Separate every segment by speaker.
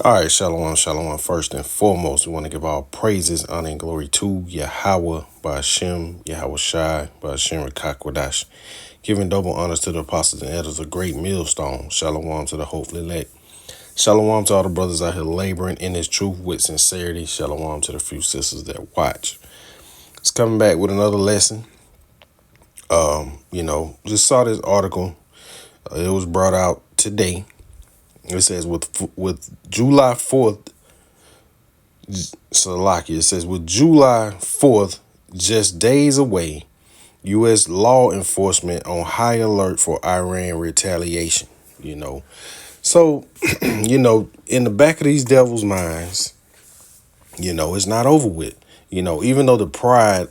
Speaker 1: All right, shalom, shalom. First and foremost, we want to give all praises, honor, and glory to Yahweh, Ba'ashem, Yahweh Shai, Ba'ashem, Rekakwadash. Giving double honors to the apostles and elders, a great millstone. Shalom to the hopefully elect. Shalom to all the brothers out here laboring in this truth with sincerity. Shalom to the few sisters that watch. It's coming back with another lesson. Just saw this article. It was brought out today. It says with July 4th, Salakia, it says with July 4th just days away, U.S. law enforcement on high alert for Iran retaliation. So, in the back of these devils' minds, it's not over with. Even though the pride,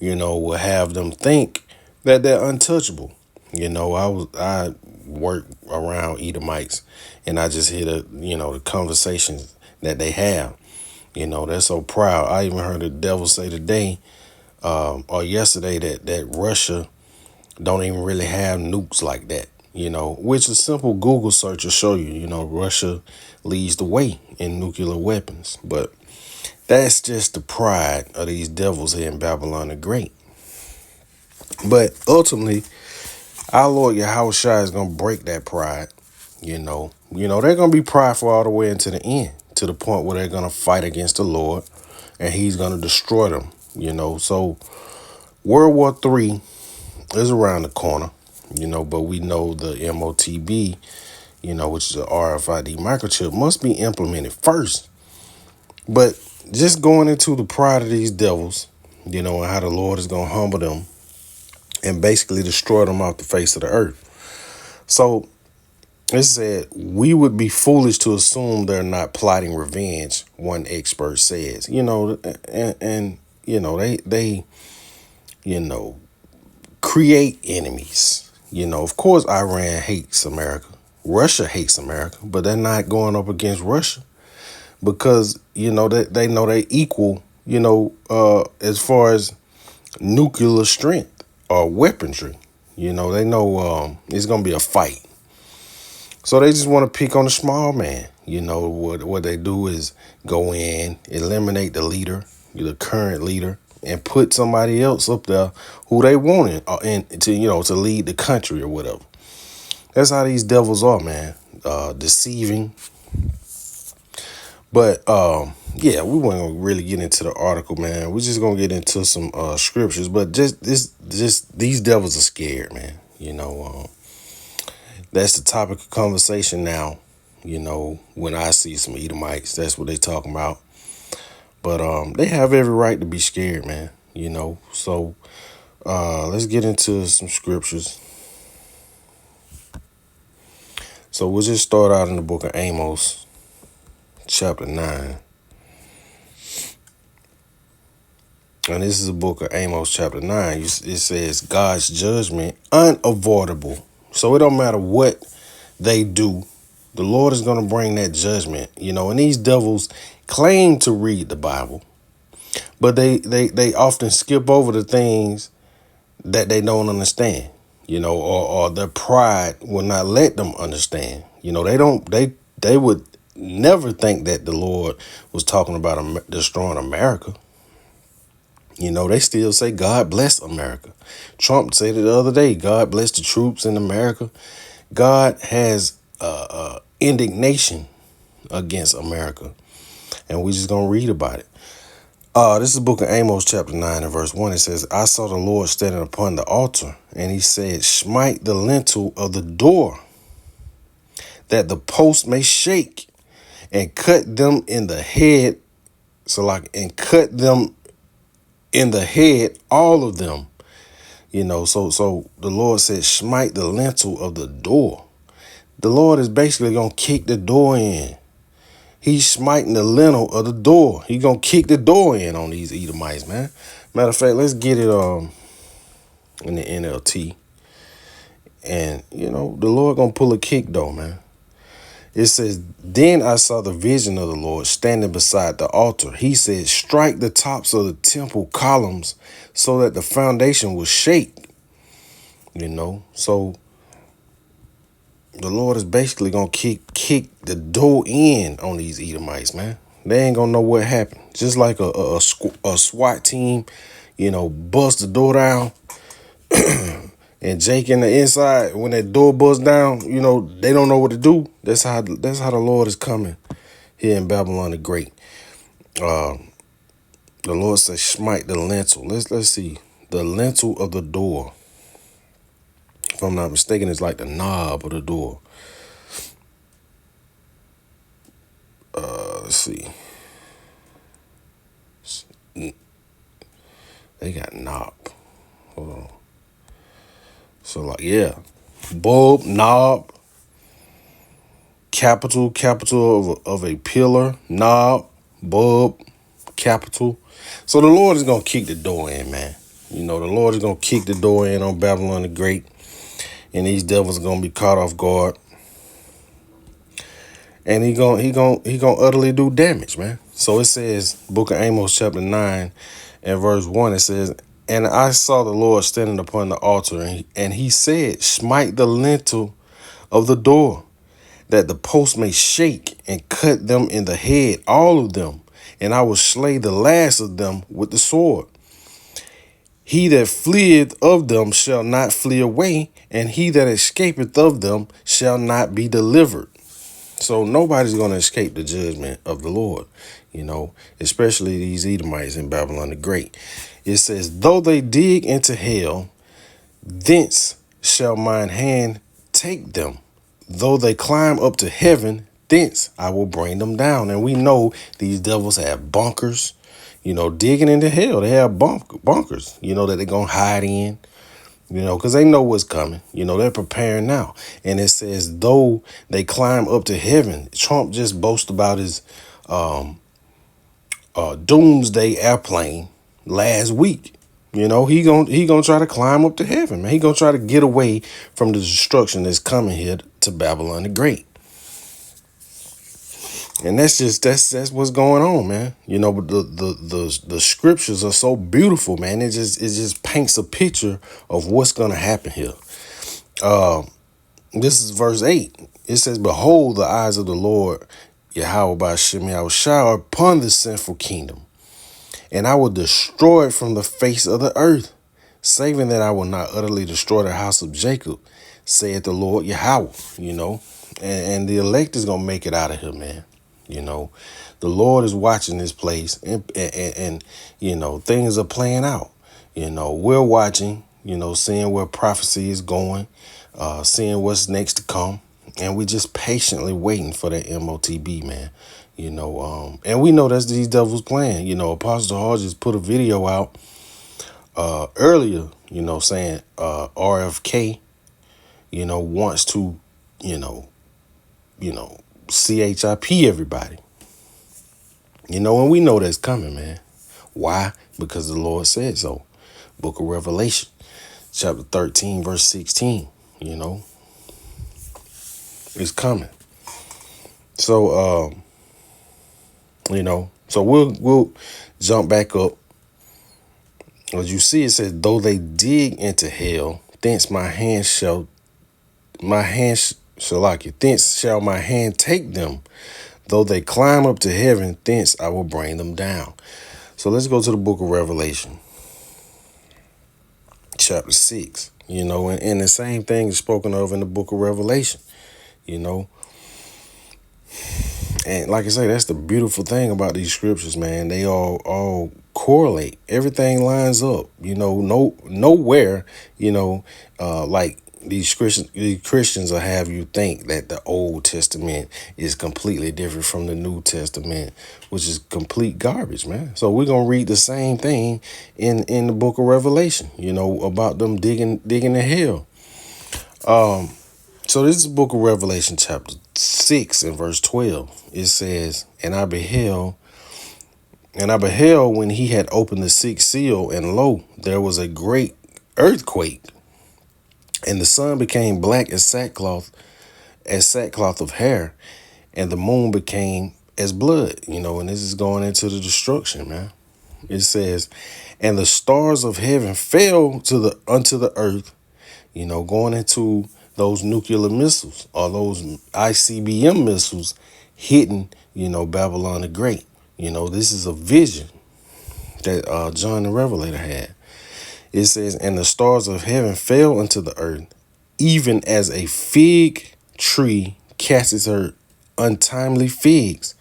Speaker 1: will have them think that they're untouchable. I work around Edomites, and I just hear the conversations that they have. They're so proud. I even heard the devil say today or yesterday that Russia don't even really have nukes like that, which a simple Google search will show you, Russia leads the way in nuclear weapons. But that's just the pride of these devils here in Babylon the Great. But ultimately, our Lord Yahweh Shai is going to break that pride. They're going to be prideful all the way into the end, to the point where they're going to fight against the Lord and he's going to destroy them. So World War III is around the corner, but we know the MOTB, which is the RFID microchip, must be implemented first. But just going into the pride of these devils, and how the Lord is going to humble them and basically destroy them off the face of the earth. So it said, we would be foolish to assume they're not plotting revenge, one expert says. They create enemies. Of course, Iran hates America. Russia hates America, but they're not going up against Russia because, they know they equal, as far as nuclear strength or weaponry. They know it's going to be a fight. So they just want to pick on the small man. What they do is go in, eliminate the leader, the current leader, and put somebody else up there who they want to lead the country or whatever. That's how these devils are, man. Deceiving. But we weren't gonna really get into the article, man. We're just gonna get into some scriptures. But just these devils are scared, man. That's the topic of conversation now. When I see some Edomites, that's what they talking about. But they have every right to be scared, man. So let's get into some scriptures. So we'll just start out in the book of Amos, chapter 9. And this is the book of Amos, chapter 9. It says God's judgment unavoidable. So it don't matter what they do, the Lord is going to bring that judgment. And these devils claim to read the Bible, but they often skip over the things that they don't understand, or their pride will not let them understand. They would never think that the Lord was talking about destroying America. They still say, God bless America. Trump said it the other day, God bless the troops in America. God has indignation against America. And we just going to read about it. This is the book of Amos, chapter 9 and verse 1. It says, I saw the Lord standing upon the altar, and he said, smite the lintel of the door, that the post may shake, and cut them in the head. And cut them in the head, all of them. So the Lord said, smite the lintel of the door. The Lord is basically going to kick the door in. He's smiting the lintel of the door. He's going to kick the door in on these Edomites, man. Matter of fact, let's get it in the NLT. And, the Lord going to pull a kick though, man. It says, then I saw the vision of the Lord standing beside the altar. He said, strike the tops of the temple columns so that the foundation will shake. So the Lord is basically gonna kick the door in on these Edomites, man. They ain't gonna know what happened. Just like a SWAT team, bust the door down, and Jake in the inside, when that door busts down, they don't know what to do. That's how the Lord is coming here in Babylon the Great. The Lord says, smite the lintel. Let's see. The lintel of the door, if I'm not mistaken, is like the knob of the door. Let's see. They got knob. Hold on. So like, yeah. Bulb, knob, capital of a pillar, knob, bulb, capital. So the Lord is going to kick the door in, man. The Lord is going to kick the door in on Babylon the Great. And these devils are going to be caught off guard. And he gonna utterly do damage, man. So it says, Book of Amos chapter 9 and verse 1, it says, and I saw the Lord standing upon the altar, and he said, smite the lintel of the door, that the post may shake, and cut them in the head, all of them, and I will slay the last of them with the sword. He that fleeth of them shall not flee away, and he that escapeth of them shall not be delivered. So nobody's going to escape the judgment of the Lord, especially these Edomites in Babylon the Great. It says, though they dig into hell, thence shall mine hand take them. Though they climb up to heaven, thence I will bring them down. And we know these devils have bunkers, digging into hell. They have bunkers, that they're going to hide in. Because they know what's coming. They're preparing now. And it says, though they climb up to heaven, Trump just boasted about his doomsday airplane last week. He gonna try to climb up to heaven, man. He gonna try to get away from the destruction that's coming here to Babylon the Great. And that's what's going on, man. But the scriptures are so beautiful, man. It just paints a picture of what's gonna happen here. This is verse 8. It says, behold, the eyes of the Lord Yahweh Ba'Shem, I will shower upon the sinful kingdom, and I will destroy it from the face of the earth, saving that I will not utterly destroy the house of Jacob, saith the Lord Yahweh. And the elect is gonna make it out of here, man. The Lord is watching this place, and things are playing out. We're watching, seeing where prophecy is going, seeing what's next to come, and we just patiently waiting for that MOTB, man. And we know that's these devils playing. Apostle Hall just put a video out earlier, saying RFK, wants to, CHIP everybody. And we know that's coming, man. Why? Because the Lord said so. Book of Revelation, chapter 13, verse 16, it's coming. So, so we'll jump back up. As you see, it says, though they dig into hell, thence thence shall my hand take them. Though they climb up to heaven, thence I will bring them down. So let's go to the book of Revelation, chapter 6, and the same thing is spoken of in the book of Revelation, And like I say, that's the beautiful thing about these scriptures, man. They all correlate. Everything lines up, nowhere, like these Christians will have you think that the Old Testament is completely different from the New Testament, which is complete garbage, man. So we're going to read the same thing in the book of Revelation, about them digging to hell. So this is the book of Revelation, chapter 6 and verse 12. It says, And I beheld when he had opened the sixth seal, and lo, there was a great earthquake, and the sun became black as sackcloth of hair, and the moon became as blood. And this is going into the destruction, man. It says, and the stars of heaven fell unto the earth, going into those nuclear missiles or those ICBM missiles hitting, Babylon the Great. This is a vision that John the Revelator had. It says, and the stars of heaven fell into the earth, even as a fig tree casts her untimely figs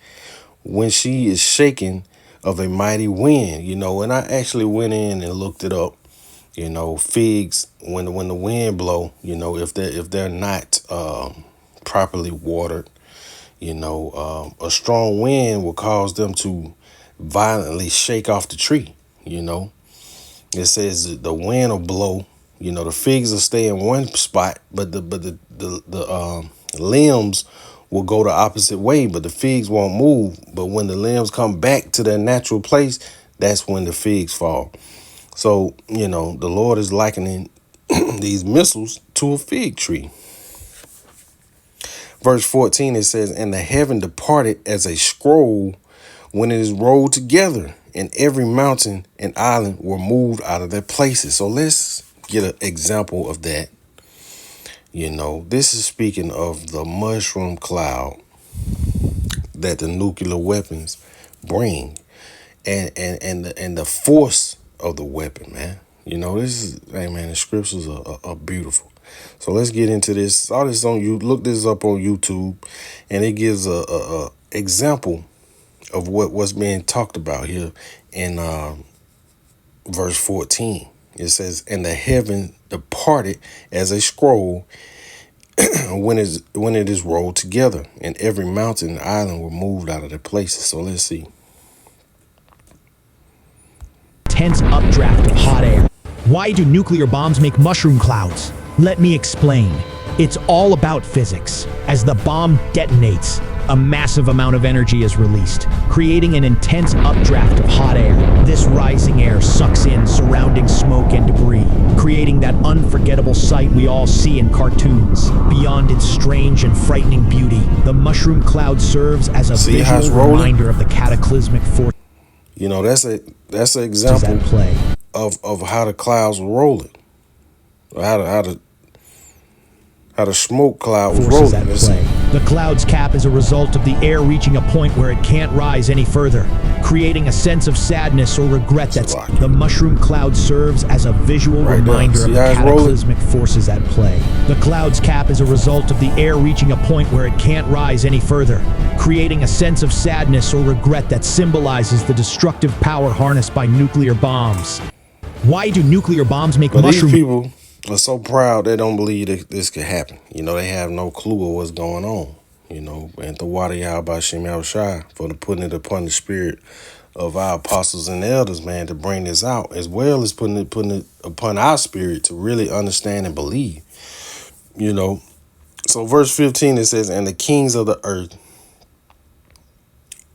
Speaker 1: when she is shaken of a mighty wind. And I actually went in and looked it up. Figs, when the wind blow, if they're not properly watered, a strong wind will cause them to violently shake off the tree. It says the wind will blow, the figs will stay in one spot, but the limbs will go the opposite way, but the figs won't move. But when the limbs come back to their natural place, that's when the figs fall. So, the Lord is likening these missiles to a fig tree. Verse 14, it says, and the heaven departed as a scroll when it is rolled together, and every mountain and island were moved out of their places. So let's get an example of that. This is speaking of the mushroom cloud that the nuclear weapons bring, and the force of the weapon, man. The scriptures are beautiful. So let's get into this. All this on you. Look this up on YouTube, and it gives a example of what's being talked about here in verse 14. It says, and the heaven departed as a scroll when it is rolled together, and every mountain and island were moved out of their places. So let's see.
Speaker 2: Intense updraft of hot air. Why do nuclear bombs make mushroom clouds? Let me explain. It's all about physics. As the bomb detonates, a massive amount of energy is released, creating an intense updraft of hot air. This rising air sucks in surrounding smoke and debris, creating that unforgettable sight we all see in cartoons. Beyond its strange and frightening beauty, the mushroom cloud serves as a visual reminder of the cataclysmic force.
Speaker 1: That's an example of how the clouds were rolling, how the smoke cloud was rolling.
Speaker 2: At play. The cloud's cap is a result of the air reaching a point where it can't rise any further, creating a sense of sadness or regret. The mushroom cloud serves as a visual reminder of the cataclysmic forces at play. The cloud's cap is a result of the air reaching a point where it can't rise any further, creating a sense of sadness or regret that symbolizes the destructive power harnessed by nuclear bombs. Why do nuclear bombs make mushroom?
Speaker 1: These people are so proud they don't believe that this could happen. They have no clue of what's going on. And the water Yahweh Shem Yahushai for putting it upon the spirit of our apostles and elders, man, to bring this out, as well as putting it upon our spirit to really understand and believe. So verse 15, it says, and the kings of the earth,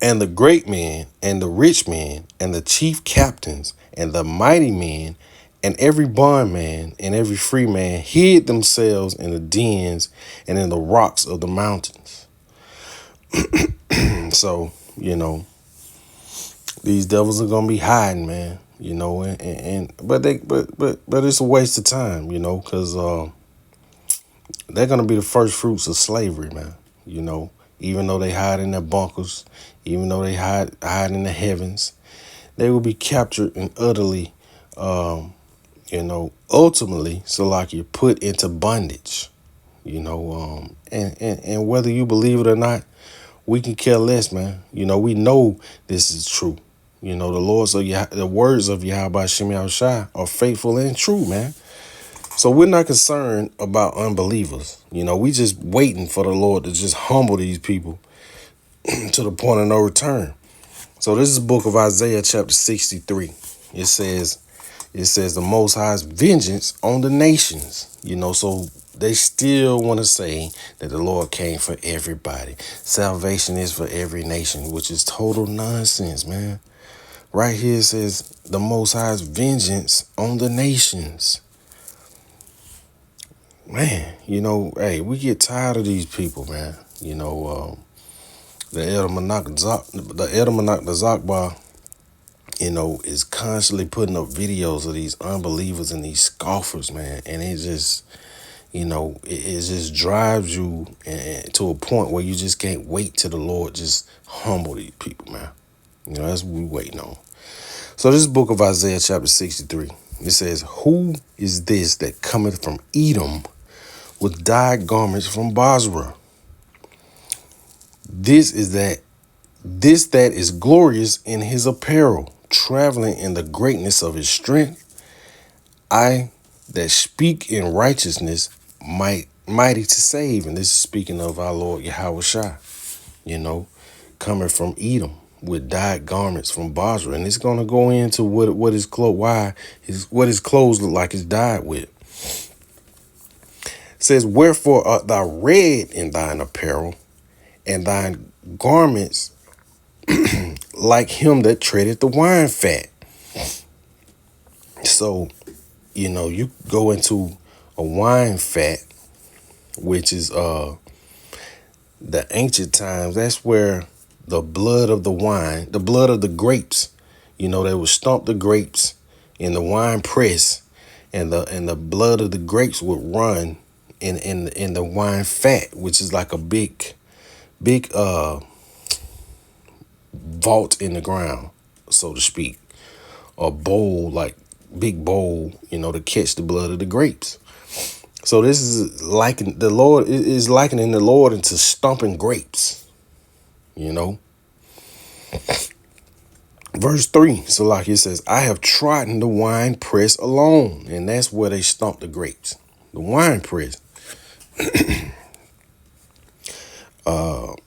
Speaker 1: and the great men, and the rich men, and the chief captains, and the mighty men, and every bondman and every free man hid themselves in the dens and in the rocks of the mountains. So, these devils are gonna be hiding, man. But it's a waste of time, because they're gonna be the first fruits of slavery, man. Even though they hide in their bunkers, even though they hide in the heavens, they will be captured and utterly ultimately, Salakia, put into bondage, and whether you believe it or not, we can care less, man. We know this is true. The words of Yahweh Shem Yahushai are faithful and true, man. So we're not concerned about unbelievers. We just waiting for the Lord to just humble these people to the point of no return. So this is the book of Isaiah chapter 63. It says the Most High's vengeance on the nations. So they still want to say that the Lord came for everybody. Salvation is for every nation, which is total nonsense, man. Right here it says the Most High's vengeance on the nations. Man, hey, we get tired of these people, man. The Edomanach Zakba, is constantly putting up videos of these unbelievers and these scoffers, man. And it just, You know, it just drives you to a point where you just can't wait till the Lord just humble these people, man. You know, that's what we waiting on. So this is the book of Isaiah chapter 63. It says, who is this that cometh from Edom with dyed garments from Basra? This that is glorious in his apparel, traveling in the greatness of his strength. I that speak in righteousness, mighty to save. And this is speaking of our Lord Yahweh Shai, you know, coming from Edom with dyed garments from Basra. And it's going to go into what his clothes, what his clothes look like it's dyed with. It says, wherefore art thou red in thine apparel, and thine garments like him that treadeth the wine fat. So, you know, you go into a wine fat, which is the ancient times. That's where the blood of the wine, the blood of the grapes, you know, they would stomp the grapes in the wine press, and the blood of the grapes would run in the wine fat, which is like a big vault in the ground, so to speak, a bowl, like big bowl, you know, to catch the blood of the grapes. So this is likening the Lord into stomping grapes, you know. Verse 3, so like it says, I have trodden the wine press alone, and that's where they stomp the grapes, the wine press.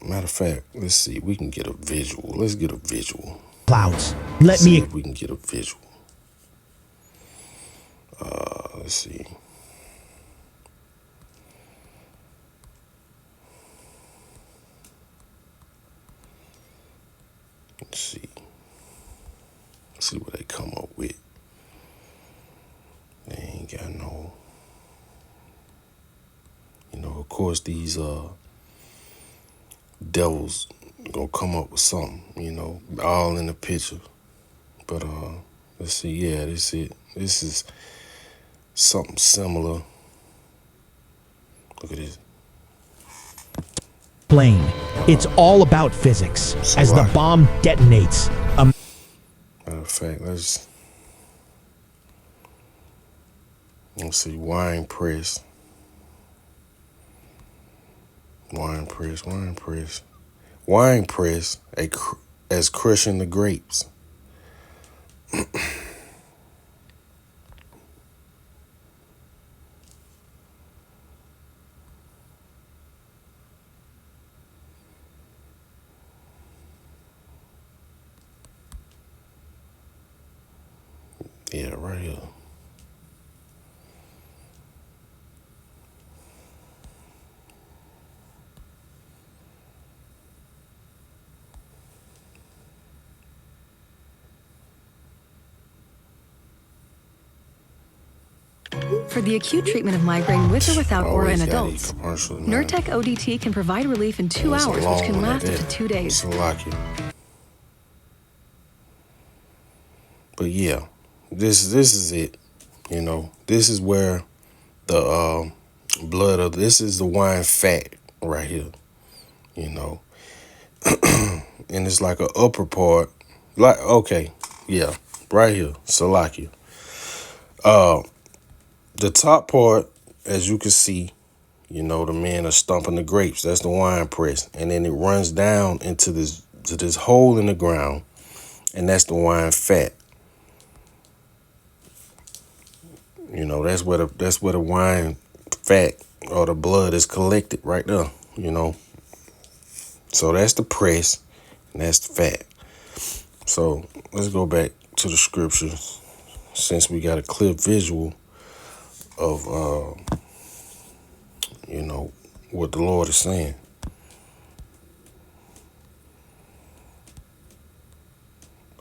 Speaker 1: Matter of fact, let's see, we can get a visual. Let's get a visual.
Speaker 2: Clouds.
Speaker 1: See if we can get a visual. Let's see. Let's see what they come up with. They ain't got no, you know, of course these devils gonna come up with something, you know, all in the picture. But let's see, yeah, this is something similar. Look at this.
Speaker 2: Plane. It's all about physics.
Speaker 1: So
Speaker 2: As the bomb detonates,
Speaker 1: matter of fact, let's see, wine press, as crushing the grapes. Yeah, right here.
Speaker 3: For the acute treatment of migraine with or without aura in
Speaker 1: Always gotta
Speaker 3: adults,
Speaker 1: eat commercials, man.
Speaker 3: Nurtec ODT can provide relief in 2
Speaker 1: It's a
Speaker 3: hours,
Speaker 1: long
Speaker 3: which can
Speaker 1: one at
Speaker 3: last up to
Speaker 1: that.
Speaker 3: 2 days.
Speaker 1: It's a lucky. But yeah, this is it. You know, this is where the this is the wine fat right here. You know, and it's like an upper part, like okay, yeah, right here, Salakia. The top part, as you can see, you know, the men are stomping the grapes. That's the wine press, and then it runs down into this hole in the ground, and that's the wine fat. You know, that's where the wine fat or the blood is collected right there. You know, so that's the press, and that's the fat. So let's go back to the scriptures, since we got a clear visual of you know, what the Lord is saying.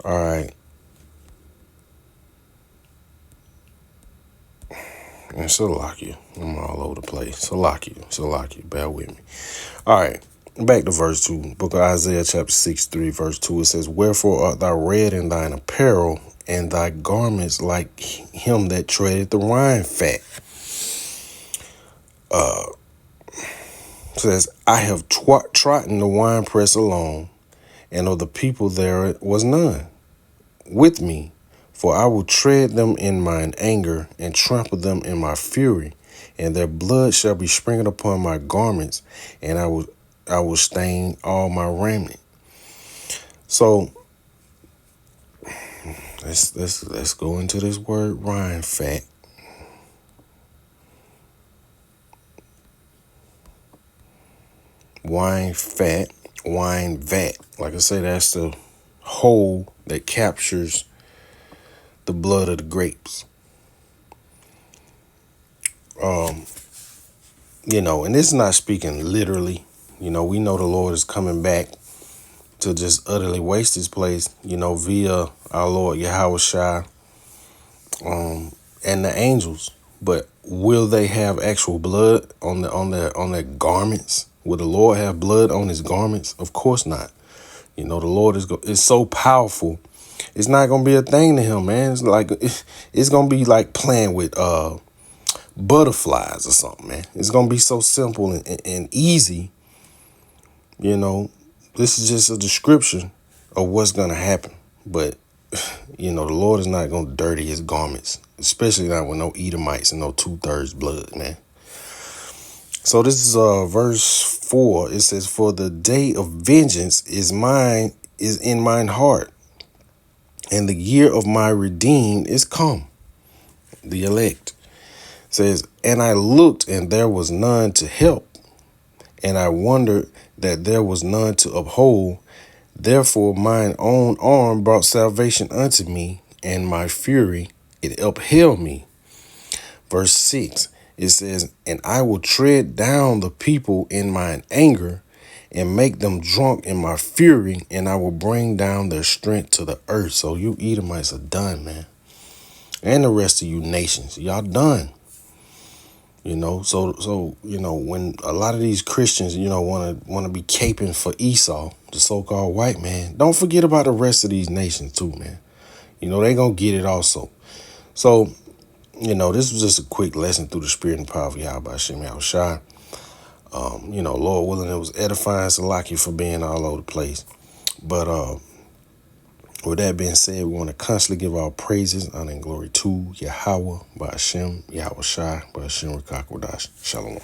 Speaker 1: All right. And Salakia. I'm all over the place. Salakia. Bear with me. All right. Back to verse 2. Book of Isaiah chapter 63, verse 2. It says, wherefore art thou red in thine apparel, and thy garments like him that treadeth the wine fat. says, I have trodden the winepress alone, and of the people there was none with me. For I will tread them in mine anger, and trample them in my fury, and their blood shall be sprinkled upon my garments, and I will stain all my raiment. So let's go into this word wine fat. Wine fat, wine vat. Like I say, that's the hole that captures the blood of the grapes. And this is not speaking literally. We know the Lord is coming back to just utterly waste this place, via our Lord Yahweh Shai, and the angels. But will they have actual blood on their garments? Will the Lord have blood on his garments? Of course not. The Lord is so powerful. It's not gonna be a thing to him, man. It's gonna be like playing with butterflies or something, man. It's gonna be so simple and easy. This is just a description of what's gonna happen. But the Lord is not gonna dirty his garments, especially not with no Edomites and no 2/3 blood, man. So this is verse 4. It says, for the day of vengeance is in mine heart, and the year of my redeemed is come. The elect. It says, and I looked, and there was none to help, and I wondered that there was none to uphold. Therefore mine own arm brought salvation unto me, and my fury, it upheld me. Verse 6, it says, and I will tread down the people in mine anger, and make them drunk in my fury, and I will bring down their strength to the earth. So you Edomites are done, man. And the rest of you nations, y'all done. So when a lot of these Christians, want to be caping for Esau, the so-called white man, don't forget about the rest of these nations too, man. They gonna get it also. So, this was just a quick lesson through the spirit and power of Yahweh Hashem Yahweh Shai. Lord willing, it was edifying. Salaki for being all over the place. But with that being said, we want to constantly give our praises, honor, and glory to Yahweh, by Hashem, Yahweh Shai, by Hashem Rakakwadash. Shalom.